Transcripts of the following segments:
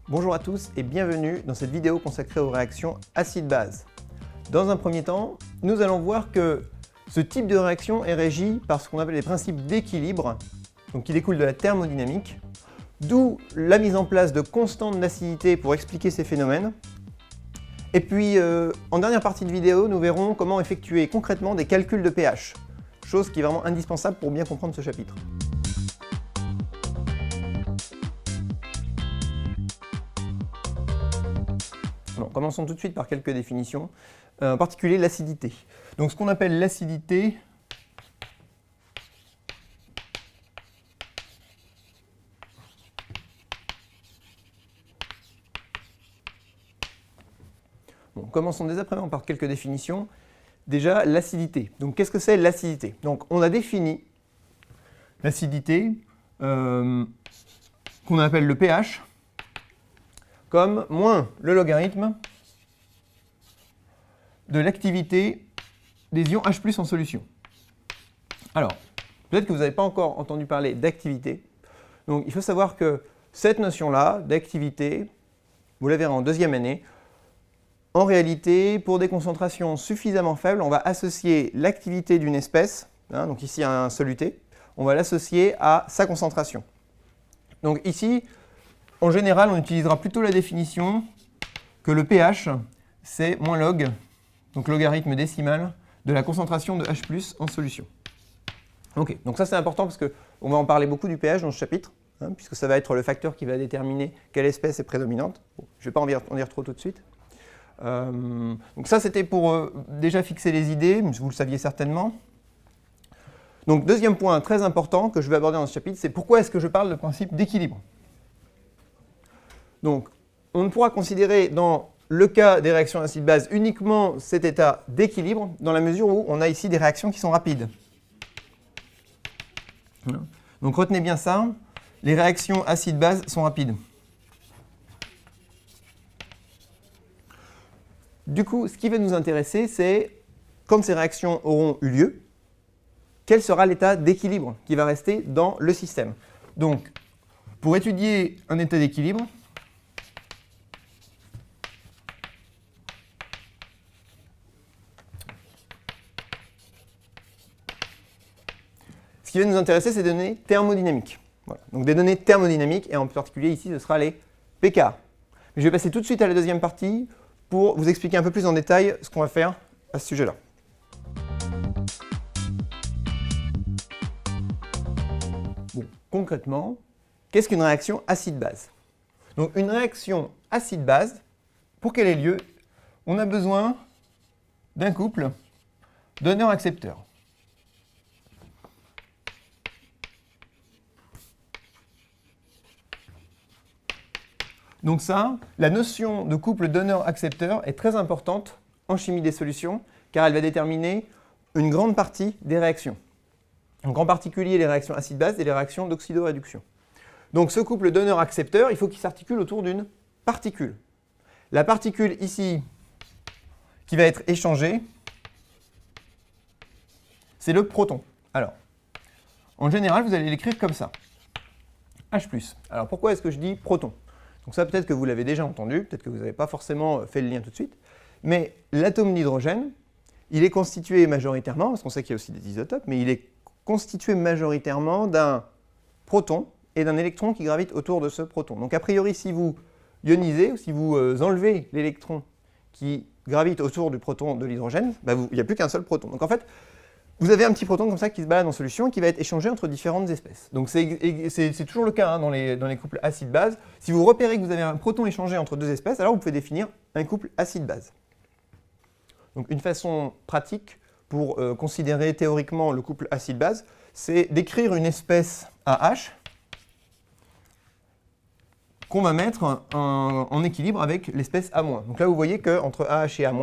Bonjour à tous et bienvenue dans cette vidéo consacrée aux réactions acide-base. Dans un premier temps, nous allons voir que ce type de réaction est régi par ce qu'on appelle les principes d'équilibre, donc qui découlent de la thermodynamique, d'où la mise en place de constantes d'acidité pour expliquer ces phénomènes. Et puis, en dernière partie de vidéo, nous verrons comment effectuer concrètement des calculs de pH, chose qui est vraiment indispensable pour bien comprendre ce chapitre. Alors, commençons tout de suite par quelques définitions, en particulier l'acidité. Donc ce qu'on appelle l'acidité, commençons dès à présent par quelques définitions. Déjà, l'acidité. Donc qu'est-ce que c'est l'acidité? Donc on a défini l'acidité, qu'on appelle le pH, comme moins le logarithme de l'activité des ions H+ en solution. Alors, peut-être que vous n'avez pas encore entendu parler d'activité. Donc il faut savoir que cette notion-là, d'activité, vous la verrez en deuxième année. En réalité, pour des concentrations suffisamment faibles, on va associer l'activité d'une espèce, donc ici un soluté, on va l'associer à sa concentration. Donc ici, en général, on utilisera plutôt la définition que le pH, c'est moins log, donc logarithme décimal, de la concentration de H+ en solution. Ok, donc ça c'est important parce qu'on va en parler beaucoup du pH dans ce chapitre, puisque ça va être le facteur qui va déterminer quelle espèce est prédominante. Bon, je ne vais pas en dire trop tout de suite. Donc ça c'était pour déjà fixer les idées, vous le saviez certainement. Donc deuxième point très important que je vais aborder dans ce chapitre, c'est pourquoi est-ce que je parle de principe d'équilibre. Donc on ne pourra considérer dans le cas des réactions acide-base uniquement cet état d'équilibre dans la mesure où on a ici des réactions qui sont rapides. Donc retenez bien ça, les réactions acide-base sont rapides. Du coup, ce qui va nous intéresser, c'est quand ces réactions auront eu lieu, quel sera l'état d'équilibre qui va rester dans le système. Donc, pour étudier un état d'équilibre, ce qui va nous intéresser, c'est des données thermodynamiques. Voilà. Donc des données thermodynamiques, et en particulier ici, ce sera les pK. Je vais passer tout de suite à la deuxième partie pour vous expliquer un peu plus en détail ce qu'on va faire à ce sujet-là. Bon, concrètement, qu'est-ce qu'une réaction acide-base? Donc une réaction acide-base, pour qu'elle ait lieu, on a besoin d'un couple donneur-accepteur. Donc ça, la notion de couple donneur-accepteur est très importante en chimie des solutions, car elle va déterminer une grande partie des réactions. Donc en particulier les réactions acide-base et les réactions d'oxydoréduction. Donc ce couple donneur-accepteur, il faut qu'il s'articule autour d'une particule. La particule ici, qui va être échangée, c'est le proton. Alors, en général, vous allez l'écrire comme ça. H+. Alors pourquoi est-ce que je dis proton? Donc ça, peut-être que vous l'avez déjà entendu, peut-être que vous n'avez pas forcément fait le lien tout de suite, mais l'atome d'hydrogène, il est constitué majoritairement, parce qu'on sait qu'il y a aussi des isotopes, mais il est constitué majoritairement d'un proton et d'un électron qui gravite autour de ce proton. Donc a priori, si vous ionisez, ou si vous enlevez l'électron qui gravite autour du proton de l'hydrogène, il n'y a plus qu'un seul proton. Donc en fait, vous avez un petit proton comme ça qui se balade en solution et qui va être échangé entre différentes espèces. Donc c'est toujours le cas dans les couples acide-base. Si vous repérez que vous avez un proton échangé entre deux espèces, alors vous pouvez définir un couple acide-base. Donc une façon pratique pour considérer théoriquement le couple acide-base, c'est d'écrire une espèce AH qu'on va mettre en équilibre avec l'espèce A-. Donc là vous voyez qu'entre AH et A-,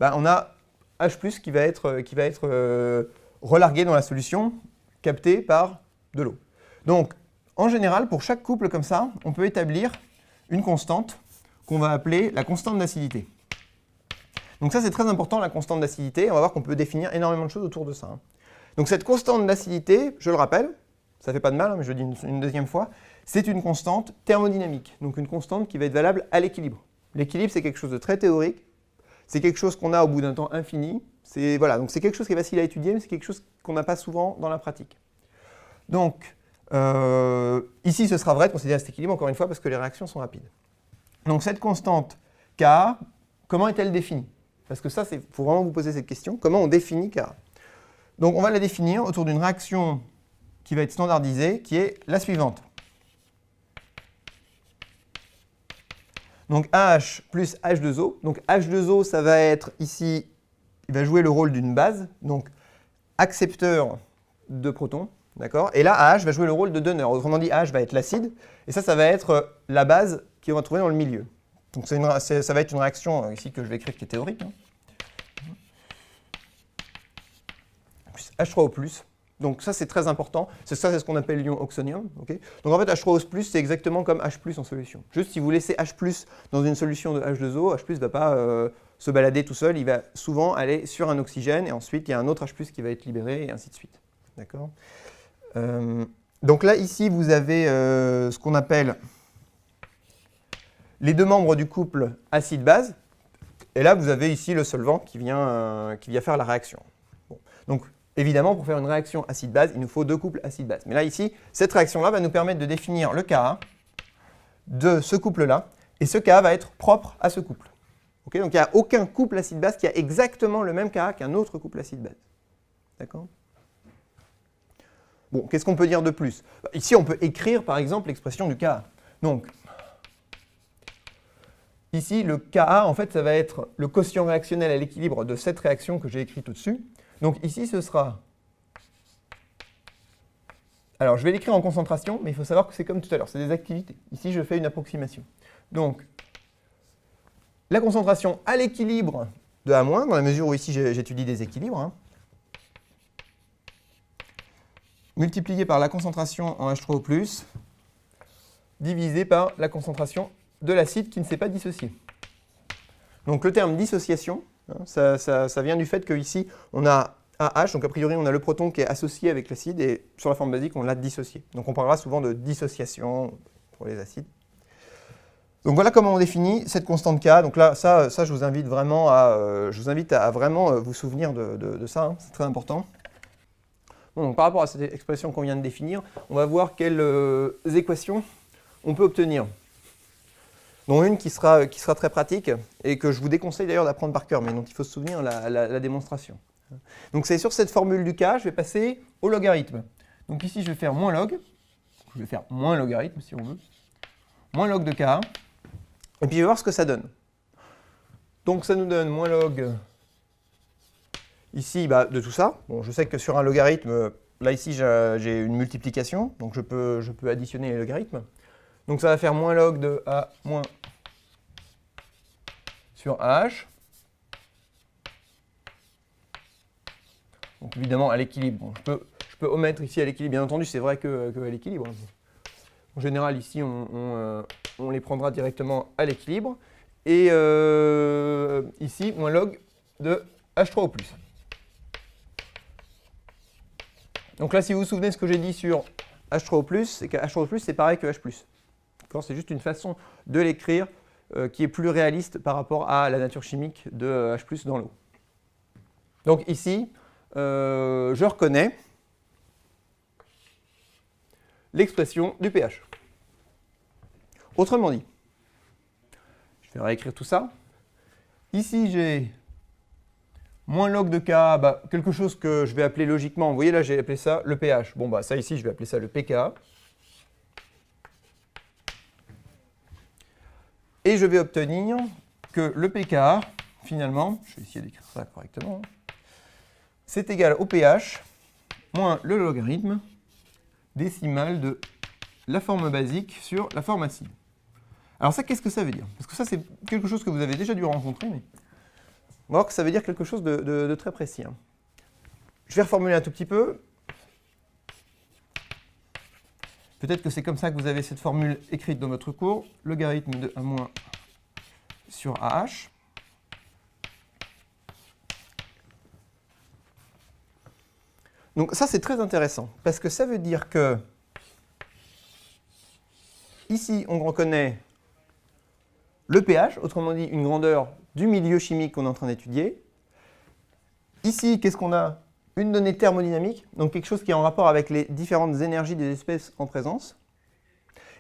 on a H+ qui va être relargué dans la solution, capté par de l'eau. Donc, en général, pour chaque couple comme ça, on peut établir une constante qu'on va appeler la constante d'acidité. Donc ça, c'est très important, la constante d'acidité. On va voir qu'on peut définir énormément de choses autour de ça. Donc cette constante d'acidité, je le rappelle, ça ne fait pas de mal, mais je le dis une deuxième fois, c'est une constante thermodynamique, donc une constante qui va être valable à l'équilibre. L'équilibre, c'est quelque chose de très théorique, c'est quelque chose qu'on a au bout d'un temps infini, voilà, donc c'est quelque chose qui est facile à étudier, mais c'est quelque chose qu'on n'a pas souvent dans la pratique. Donc, ici, ce sera vrai de considérer cet équilibre, encore une fois, parce que les réactions sont rapides. Donc cette constante Ka, comment est-elle définie? Parce que ça, il faut vraiment vous poser cette question, comment on définit Ka? Donc on va la définir autour d'une réaction qui va être standardisée, qui est la suivante. Donc AH plus H2O. Donc H2O, ça va être ici, il va jouer le rôle d'une base, donc accepteur de protons, d'accord? Et là, AH va jouer le rôle de donneur. Autrement dit, AH va être l'acide, et ça va être la base qu'on va trouver dans le milieu. Donc ça va être une réaction ici que je vais écrire qui est théorique. Hein. Plus H3O+. Donc ça, c'est très important. C'est ce qu'on appelle l'ion oxonium. Okay, donc en fait, H3O+, c'est exactement comme H+, en solution. Juste, si vous laissez H+, dans une solution de H2O, H+, ne va pas se balader tout seul. Il va souvent aller sur un oxygène, et ensuite, il y a un autre H+, qui va être libéré, et ainsi de suite. D'accord. Donc là, ici, vous avez ce qu'on appelle les deux membres du couple acide-base. Et là, vous avez ici le solvant qui vient faire la réaction. Bon. Donc, évidemment, pour faire une réaction acide-base, il nous faut deux couples acide-base. Mais là, ici, cette réaction-là va nous permettre de définir le Ka de ce couple-là. Et ce Ka va être propre à ce couple. Okay, donc, il n'y a aucun couple acide-base qui a exactement le même Ka qu'un autre couple acide-base. D'accord? Bon, qu'est-ce qu'on peut dire de plus? Ici, on peut écrire, par exemple, l'expression du Ka. Donc, ici, le Ka, en fait, ça va être le quotient réactionnel à l'équilibre de cette réaction que j'ai écrite au-dessus. Donc ici, ce sera... Alors, je vais l'écrire en concentration, mais il faut savoir que c'est comme tout à l'heure, c'est des activités. Ici, je fais une approximation. Donc, la concentration à l'équilibre de A-, dans la mesure où ici, j'étudie des équilibres, hein, multiplié par la concentration en H3O+, divisé par la concentration de l'acide qui ne s'est pas dissocié. Donc le terme dissociation, hein, ça vient du fait qu'ici, on a AH, donc a priori, on a le proton qui est associé avec l'acide, et sur la forme basique, on l'a dissocié. Donc on parlera souvent de dissociation pour les acides. Donc voilà comment on définit cette constante K. Donc là, ça je vous invite vraiment à vraiment vous souvenir de ça, hein, c'est très important. Bon, donc par rapport à cette expression qu'on vient de définir, on va voir quelles équations on peut obtenir. Dont une qui sera très pratique et que je vous déconseille d'ailleurs d'apprendre par cœur, mais dont il faut se souvenir la démonstration. Donc c'est sur cette formule du K, je vais passer au logarithme. Donc ici, je vais faire moins log, je vais faire moins logarithme si on veut, moins log de K, et puis je vais voir ce que ça donne. Donc ça nous donne moins log, ici, de tout ça. Bon, je sais que sur un logarithme, là ici, j'ai une multiplication, donc je peux additionner les logarithmes. Donc ça va faire moins log de A moins sur AH. Donc évidemment à l'équilibre. Bon, je peux omettre ici à l'équilibre. Bien entendu, c'est vrai que à l'équilibre. En général, ici, on les prendra directement à l'équilibre. Et ici, moins log de H3O+. Donc là, si vous vous souvenez de ce que j'ai dit sur H3O+, c'est que H3O+, c'est pareil que H+. C'est juste une façon de l'écrire qui est plus réaliste par rapport à la nature chimique de H+ dans l'eau. Donc ici, je reconnais l'expression du pH. Autrement dit, je vais réécrire tout ça. Ici, j'ai moins log de K, quelque chose que je vais appeler logiquement, vous voyez là, j'ai appelé ça le pH. Bon, ça ici, je vais appeler ça le pK. Et je vais obtenir que le pK, finalement, je vais essayer d'écrire ça correctement, c'est égal au pH moins le logarithme décimal de la forme basique sur la forme acide. Alors ça, qu'est-ce que ça veut dire? Parce que ça, c'est quelque chose que vous avez déjà dû rencontrer, mais on va voir que ça veut dire quelque chose de très précis. Hein. Je vais reformuler un tout petit peu. Peut-être que c'est comme ça que vous avez cette formule écrite dans votre cours. Logarithme de A- sur AH. Donc ça, c'est très intéressant, parce que ça veut dire que Ici, on reconnaît le pH, autrement dit une grandeur du milieu chimique qu'on est en train d'étudier. Ici, qu'est-ce qu'on a? Une donnée thermodynamique, donc quelque chose qui est en rapport avec les différentes énergies des espèces en présence.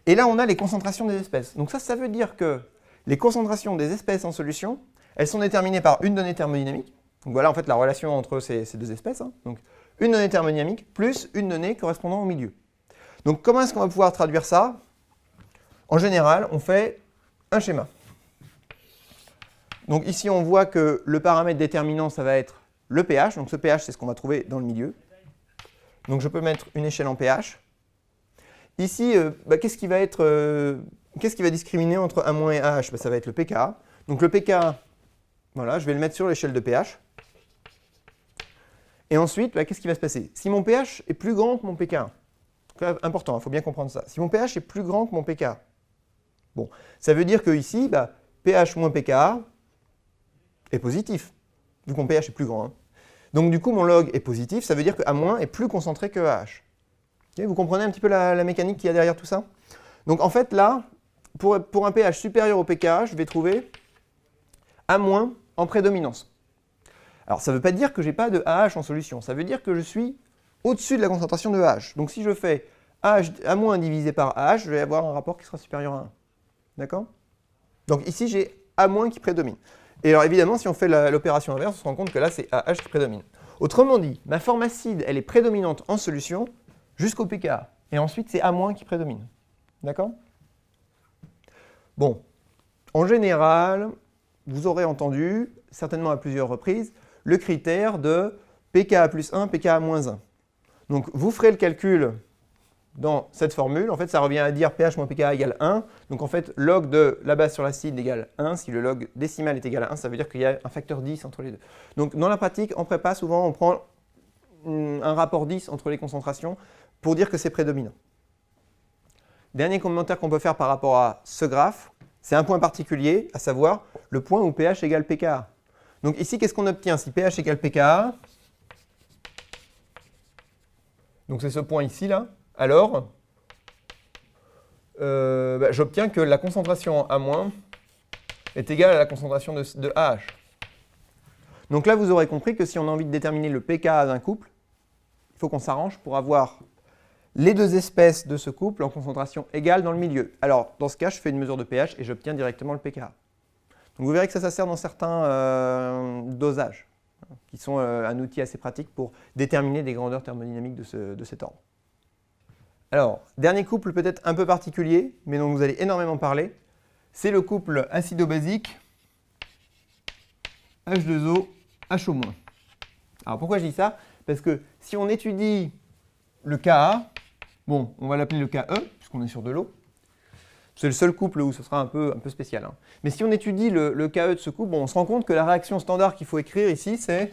Et là, on a les concentrations des espèces. Donc ça veut dire que les concentrations des espèces en solution, elles sont déterminées par une donnée thermodynamique. Donc voilà en fait la relation entre ces deux espèces. Donc une donnée thermodynamique plus une donnée correspondant au milieu. Donc comment est-ce qu'on va pouvoir traduire ça? En général, on fait un schéma. Donc ici, on voit que le paramètre déterminant, ça va être le pH. Donc ce pH, c'est ce qu'on va trouver dans le milieu. Donc je peux mettre une échelle en pH. Ici, qu'est-ce qui va discriminer entre A- et AH? Ça va être le pKa. Donc le pKa, voilà, je vais le mettre sur l'échelle de pH. Et ensuite, qu'est-ce qui va se passer? Si mon pH est plus grand que mon pKa, important, il faut bien comprendre ça. Si mon pH est plus grand que mon pKa, bon, ça veut dire que ici, pH moins pKa est positif, vu que mon pH est plus grand. Donc du coup, mon log est positif, ça veut dire que A- est plus concentré que AH. Okay, vous comprenez un petit peu la mécanique qu'il y a derrière tout ça? Donc en fait, là, pour un pH supérieur au pKa, je vais trouver A- en prédominance. Alors ça ne veut pas dire que je n'ai pas de AH en solution, ça veut dire que je suis au-dessus de la concentration de AH. Donc si je fais A- divisé par AH, je vais avoir un rapport qui sera supérieur à 1. D'accord? Donc ici, j'ai A- qui prédomine. Et alors évidemment, si on fait l'opération inverse, on se rend compte que là, c'est AH qui prédomine. Autrement dit, ma forme acide, elle est prédominante en solution jusqu'au pKa. Et ensuite, c'est A- qui prédomine. D'accord? Bon, en général, vous aurez entendu, certainement à plusieurs reprises, le critère de pKa plus 1, pKa moins 1. Donc vous ferez le calcul dans cette formule. En fait, ça revient à dire pH moins pKa égale 1. Donc en fait, log de la base sur l'acide égale 1. Si le log décimal est égal à 1, ça veut dire qu'il y a un facteur 10 entre les deux. Donc dans la pratique, en prépa, souvent, on prend un rapport 10 entre les concentrations pour dire que c'est prédominant. Dernier commentaire qu'on peut faire par rapport à ce graphe, c'est un point particulier, à savoir le point où pH égale pKa. Donc ici, qu'est-ce qu'on obtient si pH égale pKa? Donc c'est ce point ici, là. Alors, j'obtiens que la concentration A- est égale à la concentration de AH. Donc là, vous aurez compris que si on a envie de déterminer le pKa d'un couple, il faut qu'on s'arrange pour avoir les deux espèces de ce couple en concentration égale dans le milieu. Alors, dans ce cas, je fais une mesure de pH et j'obtiens directement le pKa. Donc vous verrez que ça sert dans certains dosages, qui sont un outil assez pratique pour déterminer des grandeurs thermodynamiques de cet ordre. Alors, dernier couple peut-être un peu particulier, mais dont vous allez énormément parler, c'est le couple acido-basique H2O, HO-. Alors pourquoi je dis ça? Parce que si on étudie le Ka, bon, on va l'appeler le Ke, puisqu'on est sur de l'eau. C'est le seul couple où ce sera un peu spécial. Hein. Mais si on étudie le Ke de ce couple, bon, on se rend compte que la réaction standard qu'il faut écrire ici, c'est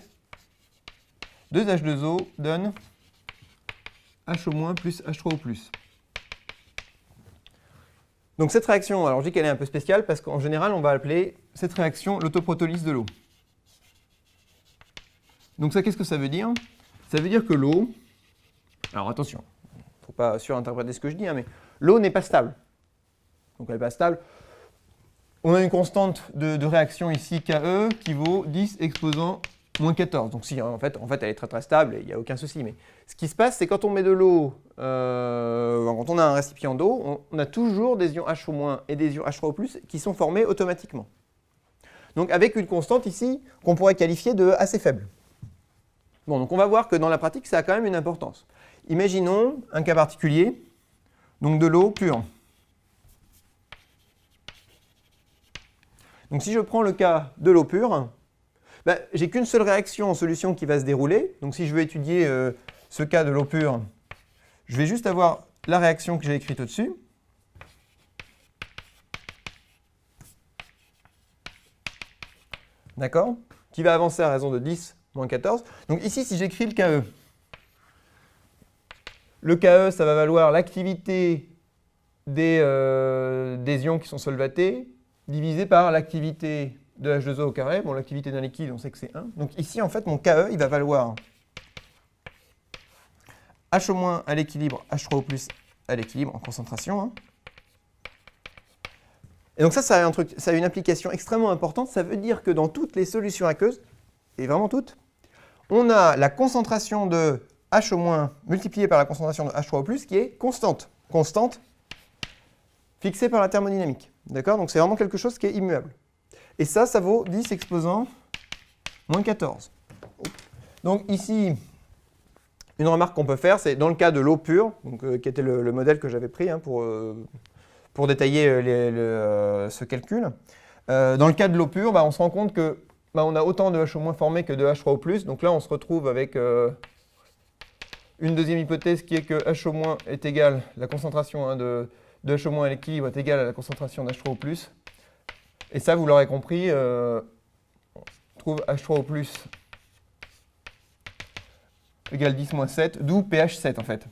2H2O donne HO- plus H3O+. Donc cette réaction, alors je dis qu'elle est un peu spéciale parce qu'en général, on va appeler cette réaction l'autoprotolyse de l'eau. Donc ça, qu'est-ce que ça veut dire? Ça veut dire que l'eau, alors attention, il ne faut pas surinterpréter ce que je dis, hein, mais l'eau n'est pas stable. Donc elle n'est pas stable. On a une constante de réaction ici, Ke, qui vaut 10 exposant moins 14. Donc si, en fait, elle est très très stable et il n'y a aucun souci. Mais ce qui se passe, c'est quand on met de l'eau, quand on a un récipient d'eau, on a toujours des ions HO- et des ions H3O+, qui sont formés automatiquement. Donc avec une constante ici, qu'on pourrait qualifier de assez faible. Bon, donc on va voir que dans la pratique, ça a quand même une importance. Imaginons un cas particulier, donc de l'eau pure. Donc si je prends le cas de l'eau pure, j'ai qu'une seule réaction en solution qui va se dérouler. Donc si je veux étudier ce cas de l'eau pure, je vais juste avoir la réaction que j'ai écrite au-dessus. D'accord? Qui va avancer à raison de 10 moins 14. Donc ici, si j'écris le Ke, ça va valoir l'activité des ions qui sont solvatés divisé par l'activité de H2O au carré. Bon, l'activité d'un liquide, on sait que c'est 1. Donc ici, en fait, mon Ke, il va valoir HO- à l'équilibre, H3O+ à l'équilibre en concentration, hein, Et donc ça a une application extrêmement importante. Ça veut dire que dans toutes les solutions aqueuses, et vraiment toutes, on a la concentration de H au moins multipliée par la concentration de H3O+, qui est constante. Constante fixée par la thermodynamique. D'accord? Donc c'est vraiment quelque chose qui est immuable. Et ça vaut 10 exposant moins 14. Donc ici, une remarque qu'on peut faire, c'est dans le cas de l'eau pure, donc, qui était le modèle que j'avais pris pour détailler ce calcul. Dans le cas de l'eau pure, on se rend compte que on a autant de H- formé que de H3O+. Donc là, on se retrouve avec une deuxième hypothèse qui est que H- est égal, la concentration de H- à l'équilibre est égale à la concentration d'H3O+. Et ça, vous l'aurez compris, on trouve H3O+ égale 10 moins 7, d'où pH 7 en fait.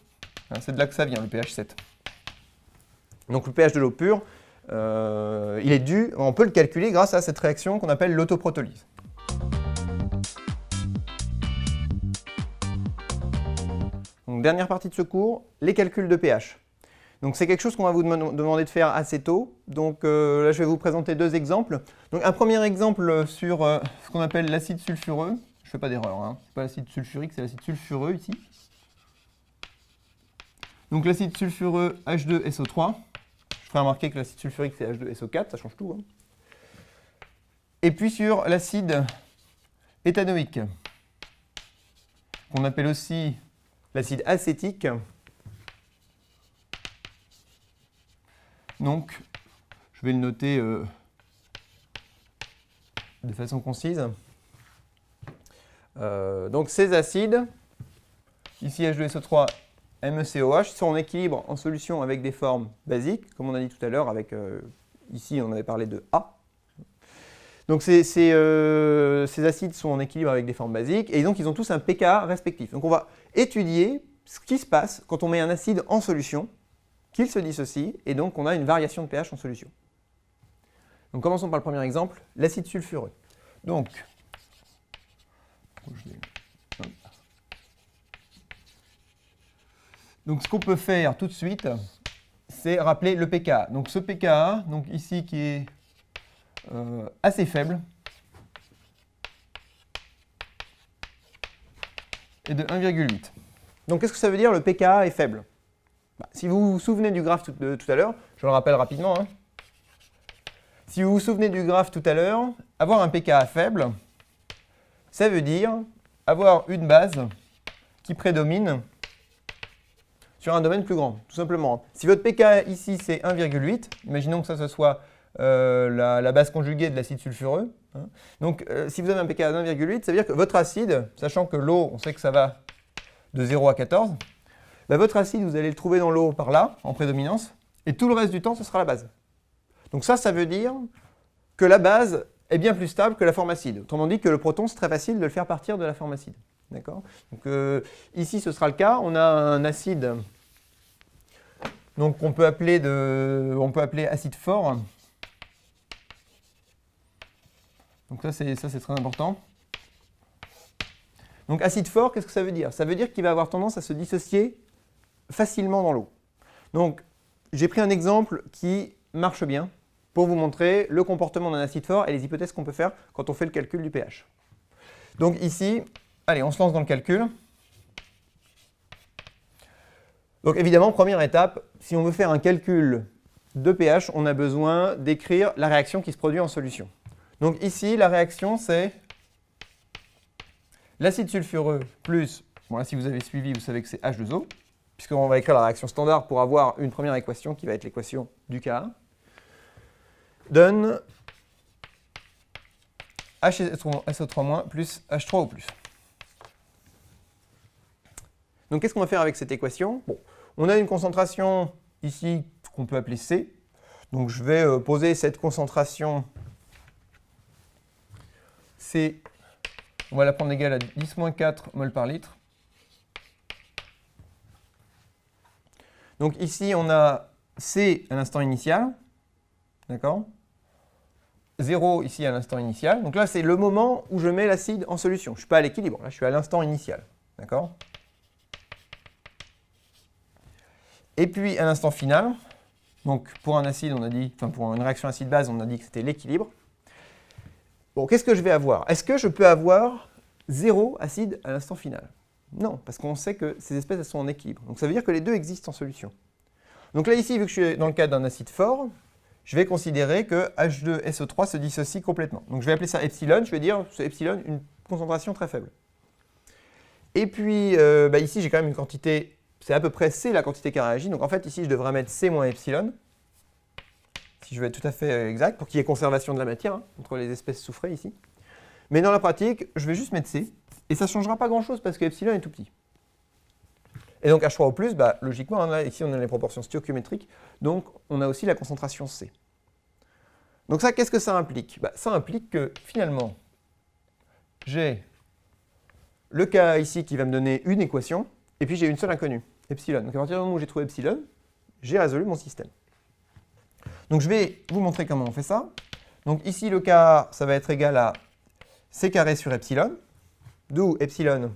C'est de là que ça vient, le pH 7. Donc le pH de l'eau pure, il est dû, on peut le calculer grâce à cette réaction qu'on appelle l'autoprotolyse. Donc dernière partie de ce cours, les calculs de pH. Donc c'est quelque chose qu'on va vous demander de faire assez tôt. Donc là je vais vous présenter deux exemples. Donc un premier exemple sur ce qu'on appelle l'acide sulfureux. Je ne fais pas d'erreur, hein. Ce n'est pas l'acide sulfurique, c'est l'acide sulfureux ici. Donc l'acide sulfureux H2SO3. Je ferai remarquer que l'acide sulfurique c'est H2SO4, ça change tout. Hein. Et puis sur l'acide éthanoïque, qu'on appelle aussi l'acide acétique. Donc, je vais le noter de façon concise. Donc ces acides, ici H2SO3, MECOH, sont en équilibre en solution avec des formes basiques, comme on a dit tout à l'heure, avec ici on avait parlé de A. Donc ces acides sont en équilibre avec des formes basiques, et donc ils ont tous un pKa respectif. Donc on va étudier ce qui se passe quand on met un acide en solution, qu'il se dissocie, et donc on a une variation de pH en solution. Donc commençons par le premier exemple, l'acide sulfureux. Donc ce qu'on peut faire tout de suite, c'est rappeler le pKa. Donc ce pKa, donc ici qui est assez faible, est de 1,8. Donc qu'est-ce que ça veut dire le pKa est faible? Si vous vous souvenez du graphe de tout à l'heure, je le rappelle rapidement, hein. Si vous vous souvenez du graphe tout à l'heure, avoir un pKa faible, ça veut dire avoir une base qui prédomine sur un domaine plus grand, tout simplement. Si votre pKa ici c'est 1,8, imaginons que ça ce soit la base conjuguée de l'acide sulfureux. Hein. Donc si vous avez un pKa de 1,8, ça veut dire que votre acide, sachant que l'eau, on sait que ça va de 0 à 14, votre acide, vous allez le trouver dans l'eau par là, en prédominance, et tout le reste du temps, ce sera la base. Donc ça veut dire que la base est bien plus stable que la forme acide. Autrement dit que le proton, c'est très facile de le faire partir de la forme acide. D'accord? Donc ici, ce sera le cas. On a un acide donc, qu'on peut appeler acide fort. Donc ça, c'est très important. Donc acide fort, qu'est-ce que ça veut dire? Ça veut dire qu'il va avoir tendance à se dissocier facilement dans l'eau. Donc j'ai pris un exemple qui marche bien pour vous montrer le comportement d'un acide fort et les hypothèses qu'on peut faire quand on fait le calcul du pH. Donc ici, allez, on se lance dans le calcul. Donc évidemment, première étape, si on veut faire un calcul de pH, on a besoin d'écrire la réaction qui se produit en solution. Donc ici, la réaction, c'est l'acide sulfureux plus, bon là si vous avez suivi, vous savez que c'est H2O, puisqu'on va écrire la réaction standard pour avoir une première équation qui va être l'équation du Ka, donne HSO3- plus H3O+. Donc qu'est-ce qu'on va faire avec cette équation? Bon, on a une concentration ici qu'on peut appeler C. Donc je vais poser cette concentration C, on va la prendre égale à 10-4 mol par litre. Donc ici, on a C à l'instant initial, d'accord? 0 ici à l'instant initial. Donc là, c'est le moment où je mets l'acide en solution. Je ne suis pas à l'équilibre, là, je suis à l'instant initial, d'accord? Et puis, à l'instant final, Donc pour un acide, on a dit, enfin pour une réaction acide-base, on a dit que c'était l'équilibre. Bon, qu'est-ce que je vais avoir? Est-ce que je peux avoir 0 acide à l'instant final? Non, parce qu'on sait que ces espèces elles sont en équilibre. Donc ça veut dire que les deux existent en solution. Donc là ici, vu que je suis dans le cas d'un acide fort, je vais considérer que H2SO3 se dissocie complètement. Donc je vais appeler ça epsilon, je vais dire c'est epsilon une concentration très faible. Et puis ici j'ai quand même une quantité, c'est à peu près C la quantité qui a réagi, donc en fait ici je devrais mettre C moins epsilon, si je veux être tout à fait exact, pour qu'il y ait conservation de la matière, hein, entre les espèces soufrées ici. Mais dans la pratique, je vais juste mettre C, et ça ne changera pas grand chose parce que epsilon est tout petit. Et donc H3O+, logiquement, là, ici on a les proportions stoichiométriques, donc on a aussi la concentration C. Donc ça, qu'est-ce que ça implique? Ça implique que finalement, j'ai le Ka ici qui va me donner une équation, et puis j'ai une seule inconnue, epsilon. Donc à partir du moment où j'ai trouvé epsilon, j'ai résolu mon système. Donc je vais vous montrer comment on fait ça. Donc ici le Ka, ça va être égal à C carré sur epsilon, d'où epsilon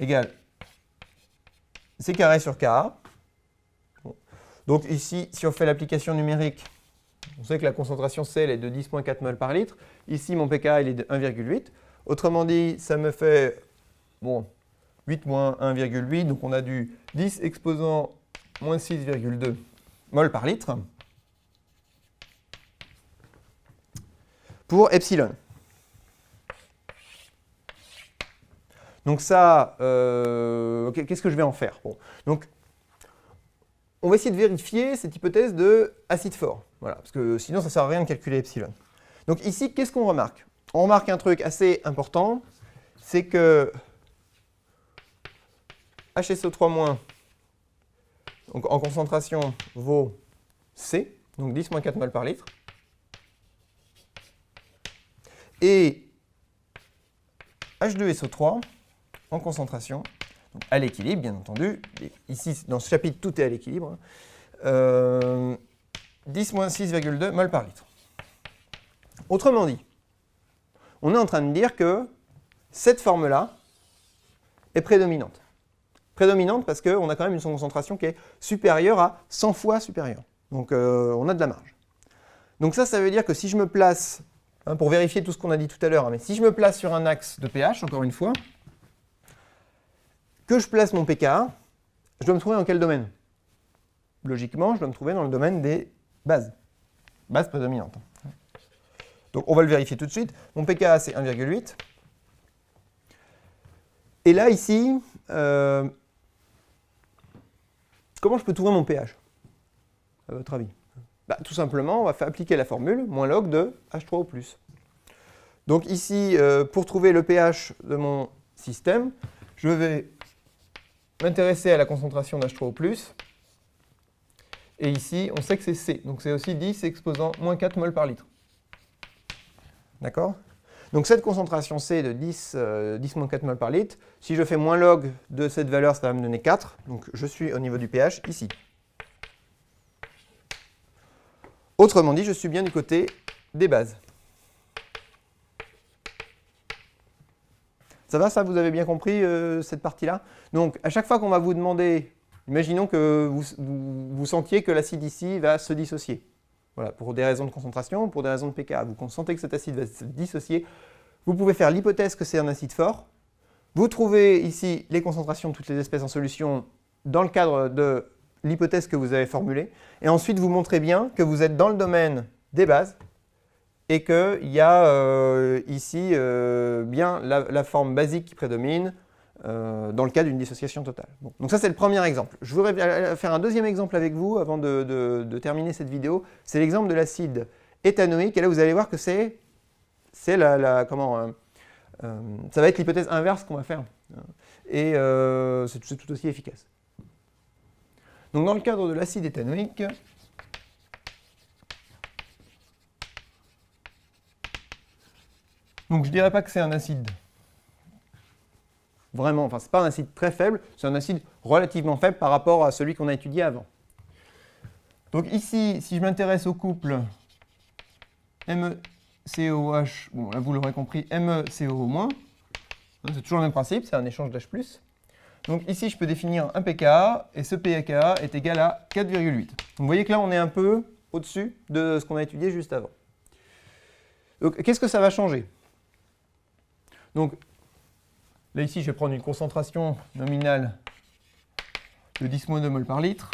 égale C carré sur Ka. Bon. Donc ici, si on fait l'application numérique, on sait que la concentration C elle est de 10,4 mol par litre. Ici, mon pK il est de 1,8. Autrement dit, ça me fait 8 moins 1,8. Donc on a du 10 exposant moins 6,2 mol par litre pour epsilon. Donc ça, qu'est-ce que je vais en faire? Bon. Donc, on va essayer de vérifier cette hypothèse de acide fort. Voilà, parce que sinon, ça ne sert à rien de calculer epsilon. Donc ici, qu'est-ce qu'on remarque? On remarque un truc assez important, c'est que HSO3- donc en concentration vaut C, donc 10 moins 4 mol par litre. Et H2SO3 en concentration, donc à l'équilibre bien entendu, et ici dans ce chapitre tout est à l'équilibre, 10 moins 6,2 mol par litre. Autrement dit, on est en train de dire que cette forme-là est prédominante. Prédominante parce qu'on a quand même une concentration qui est supérieure à 100 fois supérieure. Donc on a de la marge. Donc ça veut dire que si je me place, pour vérifier tout ce qu'on a dit tout à l'heure, mais si je me place sur un axe de pH, encore une fois, que je place mon pKa, je dois me trouver dans quel domaine? Logiquement, je dois me trouver dans le domaine des bases. Bases prédominantes. Donc on va le vérifier tout de suite. Mon pKa c'est 1,8. Et là, ici, comment je peux trouver mon pH, à votre avis? Tout simplement, on va faire appliquer la formule moins log de H3O+. Donc ici, pour trouver le pH de mon système, je vais m'intéresser à la concentration d'H3O+. Et ici, on sait que c'est C. Donc c'est aussi 10 exposant moins 4 mol par litre. D'accord? Donc cette concentration C de 10 moins 4 mol par litre, si je fais moins log de cette valeur, ça va me donner 4. Donc je suis au niveau du pH ici. Autrement dit, je suis bien du côté des bases. Ça va, ça? Vous avez bien compris cette partie-là? Donc, à chaque fois qu'on va vous demander, imaginons que vous sentiez que l'acide ici va se dissocier. Voilà, pour des raisons de concentration, pour des raisons de pK. Vous sentez que cet acide va se dissocier. Vous pouvez faire l'hypothèse que c'est un acide fort. Vous trouvez ici les concentrations de toutes les espèces en solution dans le cadre de l'hypothèse que vous avez formulée. Et ensuite, vous montrez bien que vous êtes dans le domaine des bases et qu'il y a ici bien la forme basique qui prédomine dans le cas d'une dissociation totale. Bon. Donc ça, c'est le premier exemple. Je voudrais faire un deuxième exemple avec vous avant de terminer cette vidéo. C'est l'exemple de l'acide éthanoïque. Et là, vous allez voir que ça va être l'hypothèse inverse qu'on va faire. Et c'est tout aussi efficace. Donc dans le cadre de l'acide éthanoïque, donc je ne dirais pas que c'est un acide vraiment, enfin c'est pas un acide très faible, c'est un acide relativement faible par rapport à celui qu'on a étudié avant. Donc ici, si je m'intéresse au couple MECOH, bon là vous l'aurez compris, MECO-, c'est toujours le même principe, c'est un échange d'H+. Donc ici, je peux définir un pK, et ce pK est égal à 4,8. Donc vous voyez que là, on est un peu au-dessus de ce qu'on a étudié juste avant. Donc qu'est-ce que ça va changer? Donc là, ici, je vais prendre une concentration nominale de 10-2 mol par litre.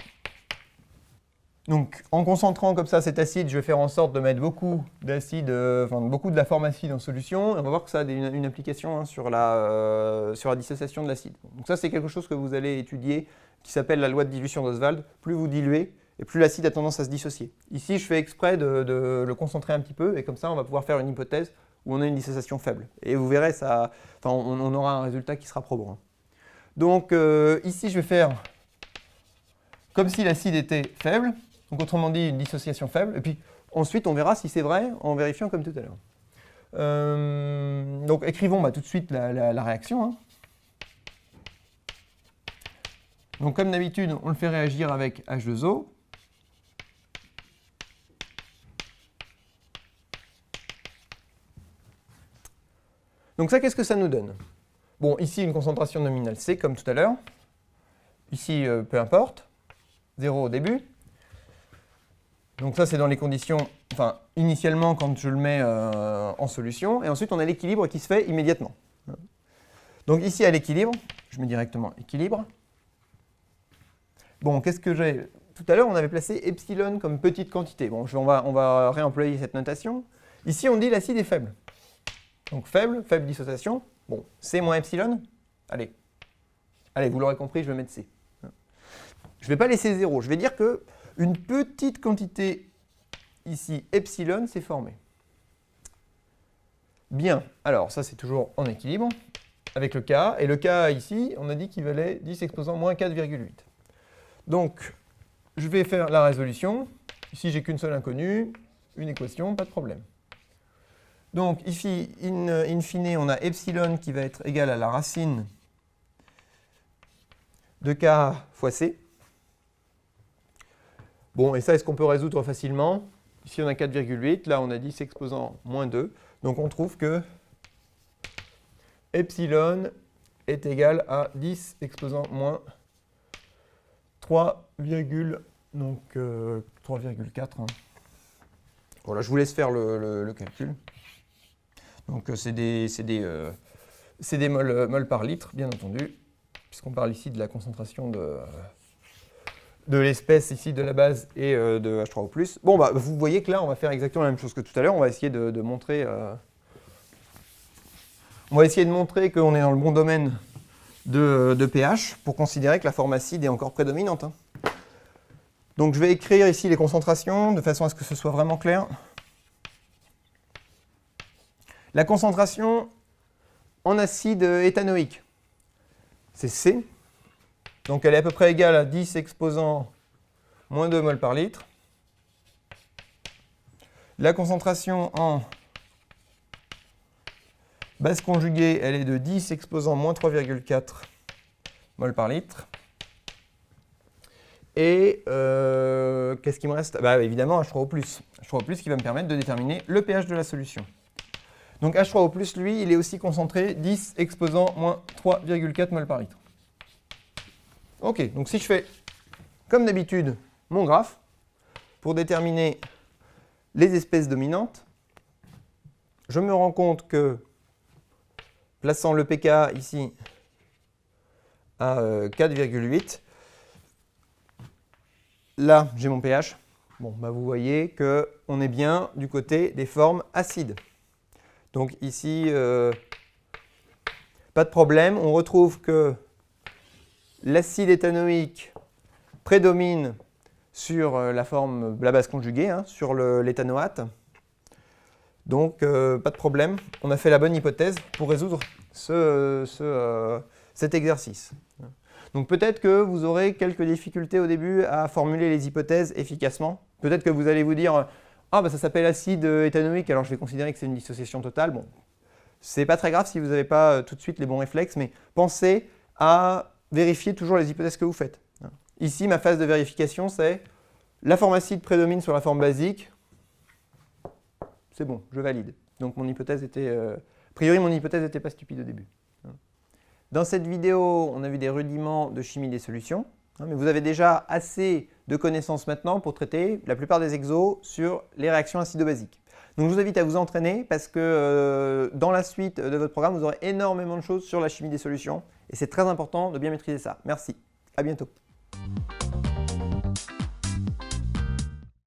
Donc, en concentrant comme ça cet acide, je vais faire en sorte de mettre beaucoup d'acide, beaucoup de la forme acide en solution. Et on va voir que ça a une application sur la dissociation de l'acide. Donc ça, c'est quelque chose que vous allez étudier, qui s'appelle la loi de dilution d'Oswald. Plus vous diluez, et plus l'acide a tendance à se dissocier. Ici, je fais exprès de le concentrer un petit peu, et comme ça, on va pouvoir faire une hypothèse où on a une dissociation faible. Et vous verrez, on aura un résultat qui sera probant. Donc, ici, je vais faire comme si l'acide était faible. Donc autrement dit, une dissociation faible. Et puis ensuite, on verra si c'est vrai en vérifiant comme tout à l'heure. Donc écrivons tout de suite la réaction. Hein. Donc comme d'habitude, on le fait réagir avec H2O. Donc ça, qu'est-ce que ça nous donne? Bon, ici, une concentration nominale C, comme tout à l'heure. Ici, peu importe. 0 au début. Donc ça, c'est dans les conditions, initialement quand je le mets en solution. Et ensuite, on a l'équilibre qui se fait immédiatement. Donc ici, à l'équilibre, je mets directement équilibre. Bon, qu'est-ce que j'ai? Tout à l'heure, on avait placé epsilon comme petite quantité. Bon, on va réemployer cette notation. Ici, on dit l'acide est faible. Donc faible dissociation. Bon, C moins epsilon. Allez, vous l'aurez compris, je vais mettre C. Je ne vais pas laisser 0. Je vais dire que une petite quantité, ici, epsilon, s'est formée. Bien, alors ça c'est toujours en équilibre avec le K. Et le K ici, on a dit qu'il valait 10 exposant moins 4,8. Donc, je vais faire la résolution. Ici, j'ai qu'une seule inconnue, une équation, pas de problème. Donc ici, in fine, on a epsilon qui va être égal à la racine de K fois C. Bon, et ça, est-ce qu'on peut résoudre facilement? Ici, on a 4,8. Là, on a 10 exposant moins 2. Donc, on trouve que epsilon est égal à 10 exposant moins 3,4. Hein. Voilà, je vous laisse faire le calcul. Donc, c'est des mols par litre, bien entendu, puisqu'on parle ici de la concentration de l'espèce ici de la base et de H3O+. Bon, vous voyez que là, on va faire exactement la même chose que tout à l'heure. On va essayer de montrer qu'on est dans le bon domaine de pH pour considérer que la forme acide est encore prédominante. Hein. Donc, je vais écrire ici les concentrations de façon à ce que ce soit vraiment clair. La concentration en acide éthanoïque, c'est C. Donc elle est à peu près égale à 10 exposant moins 2 mol par litre. La concentration en base conjuguée, elle est de 10 exposant moins 3,4 mol par litre. Et qu'est-ce qui me reste? Évidemment H3O+. H3O+, qui va me permettre de déterminer le pH de la solution. Donc H3O+, lui, il est aussi concentré 10 exposant moins 3,4 mol par litre. Ok, donc si je fais, comme d'habitude, mon graphe, pour déterminer les espèces dominantes, je me rends compte que, plaçant le pK ici à 4,8, là, j'ai mon pH. Bon, vous voyez qu'on est bien du côté des formes acides. Donc ici, pas de problème. On retrouve que l'acide éthanoïque prédomine sur la base conjuguée, hein, sur l'éthanoate. Donc, pas de problème. On a fait la bonne hypothèse pour résoudre cet exercice. Donc, peut-être que vous aurez quelques difficultés au début à formuler les hypothèses efficacement. Peut-être que vous allez vous dire « Ah, ça s'appelle acide éthanoïque, alors je vais considérer que c'est une dissociation totale. » Bon, c'est pas très grave si vous n'avez pas tout de suite les bons réflexes, mais pensez à vérifier toujours les hypothèses que vous faites. Ici, ma phase de vérification, c'est la forme acide prédomine sur la forme basique. C'est bon, je valide. Donc mon hypothèse était, a priori, mon hypothèse n'était pas stupide au début. Dans cette vidéo, on a vu des rudiments de chimie des solutions, mais vous avez déjà assez de connaissances maintenant pour traiter la plupart des exos sur les réactions acido-basiques. Donc je vous invite à vous entraîner parce que dans la suite de votre programme, vous aurez énormément de choses sur la chimie des solutions et c'est très important de bien maîtriser ça. Merci, à bientôt.